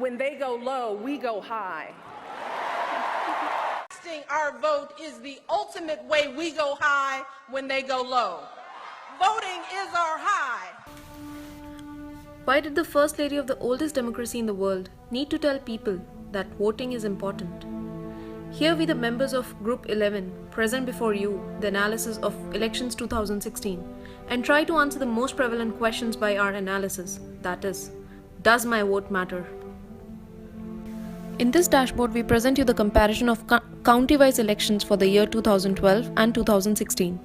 when they go low, we go high. Casting our vote is the ultimate way we go high when they go low. Voting is our high. Why did the First Lady of the oldest democracy in the world need to tell people that voting is important? Here we, the members of Group 11, present before you the analysis of elections 2016 and try to answer the most prevalent questions by our analysis, that is, does my vote matter? In this dashboard, we present you the comparison of county-wise elections for the year 2012 and 2016.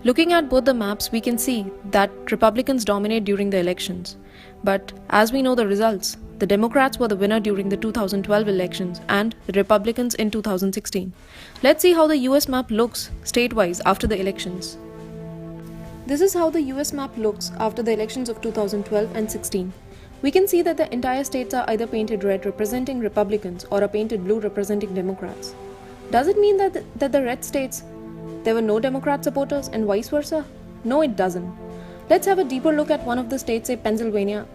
Looking at both the maps, we can see that Republicans dominate during the elections. But as we know the results, the Democrats were the winner during the 2012 elections and the Republicans in 2016. Let's see how the US map looks state-wise after the elections. This is how the US map looks after the elections of 2012 and 16. We can see that the entire states are either painted red representing Republicans or are painted blue representing Democrats. Does it mean that the red states, there were no Democrat supporters and vice versa? No, it doesn't. Let's have a deeper look at one of the states, say Pennsylvania.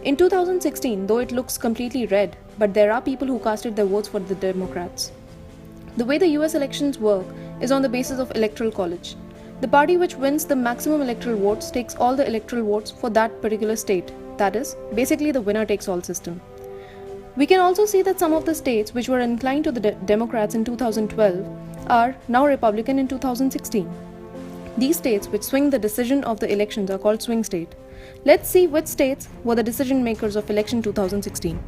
In 2016, though it looks completely red, but there are people who casted their votes for the Democrats. The way the US elections work is on the basis of electoral college. The party which wins the maximum electoral votes takes all the electoral votes for that particular state. That is, basically the winner takes all system. We can also see that some of the states which were inclined to the Democrats in 2012 are now Republican in 2016. These states which swing the decision of the elections are called swing state. Let's see which states were the decision makers of election 2016.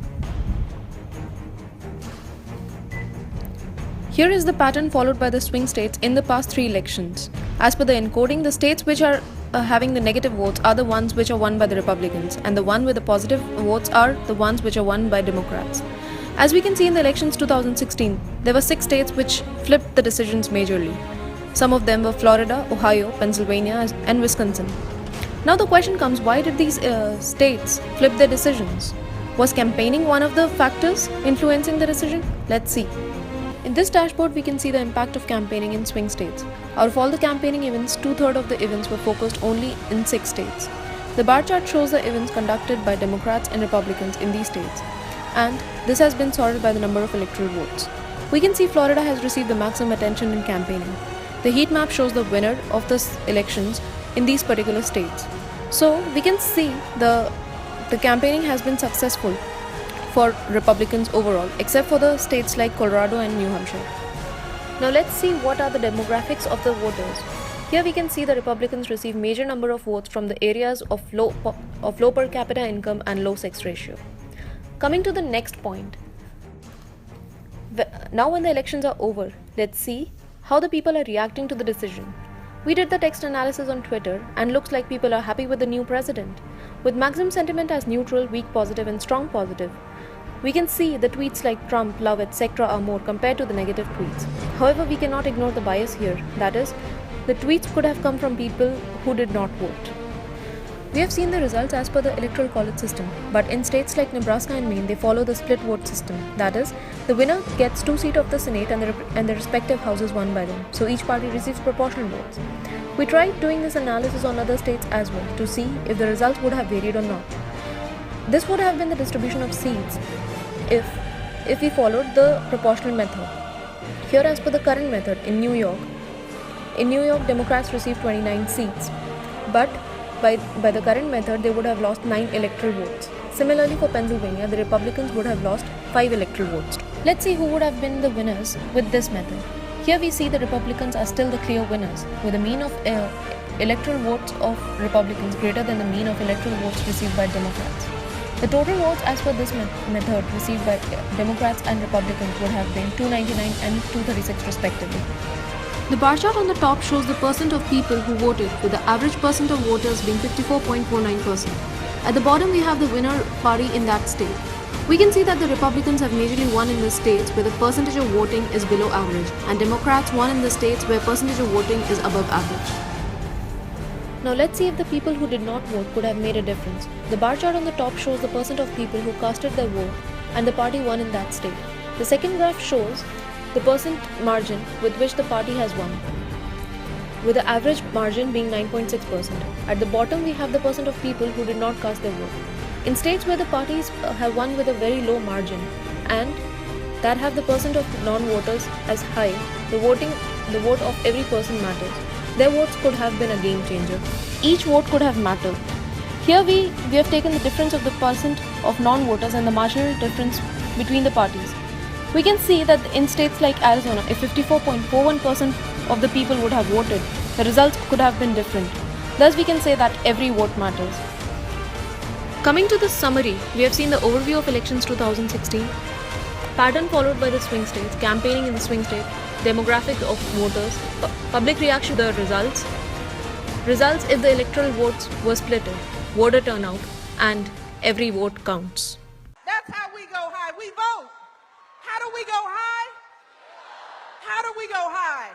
Here is the pattern followed by the swing states in the past 3 elections. As per the encoding, the states which are having the negative votes are the ones which are won by the Republicans, and the one with the positive votes are the ones which are won by Democrats. As we can see in the elections 2016, there were 6 states which flipped the decisions majorly. Some of them were Florida, Ohio, Pennsylvania, and Wisconsin. Now the question comes, why did these states flip their decisions? Was campaigning one of the factors influencing the decision? Let's see. In this dashboard, we can see the impact of campaigning in swing states. Out of all the campaigning events, 2/3 of the events were focused only in 6 states. The bar chart shows the events conducted by Democrats and Republicans in these states, and this has been sorted by the number of electoral votes. We can see Florida has received the maximum attention in campaigning. The heat map shows the winner of the elections in these particular states. So we can see the campaigning has been successful for Republicans overall, except for the states like Colorado and New Hampshire. Now let's see what are the demographics of the voters. Here we can see the Republicans receive major number of votes from the areas of low per capita income and low sex ratio. Coming to the next point. Now when the elections are over, let's see how the people are reacting to the decision. We did the text analysis on Twitter and looks like people are happy with the new president. With maximum sentiment as neutral, weak positive and strong positive. We can see the tweets like Trump, love, etc. are more compared to the negative tweets. However, we cannot ignore the bias here. That is, the tweets could have come from people who did not vote. We have seen the results as per the electoral college system, but in states like Nebraska and Maine, they follow the split vote system. That is, the winner gets 2 seats of the Senate and the respective houses won by them. So each party receives proportional votes. We tried doing this analysis on other states as well to see if the results would have varied or not. This would have been the distribution of seats if we followed the proportional method. Here, as per the current method in New York, Democrats received 29 seats, but by the current method, they would have lost 9 electoral votes. Similarly, for Pennsylvania, the Republicans would have lost 5 electoral votes. Let's see who would have been the winners with this method. Here we see the Republicans are still the clear winners, with a mean of electoral votes of Republicans greater than the mean of electoral votes received by Democrats. The total votes as per this method received by Democrats and Republicans would have been 299 and 236 respectively. The bar chart on the top shows the percent of people who voted, with the average percent of voters being 54.49%. At the bottom, we have the winner party in that state. We can see that the Republicans have majorly won in the states where the percentage of voting is below average, and Democrats won in the states where percentage of voting is above average. Now let's see if the people who did not vote could have made a difference. The bar chart on the top shows the percent of people who casted their vote and the party won in that state. The second graph shows the percent margin with which the party has won, with the average margin being 9.6%. At the bottom, we have the percent of people who did not cast their vote. In states where the parties have won with a very low margin and that have the percent of non-voters as high, the vote of every person matters. Their votes could have been a game changer. Each vote could have mattered. Here we have taken the difference of the percent of non-voters and the marginal difference between the parties. We can see that in states like Arizona, if 54.41% of the people would have voted, the results could have been different. Thus we can say that every vote matters. Coming to this summary, we have seen the overview of elections 2016, pattern followed by the swing states, campaigning in the swing state, demographic of voters, public reaction to the results if the electoral votes were splitted, voter turnout, and every vote counts. That's how we go high. We vote. How do we go high? How do we go high?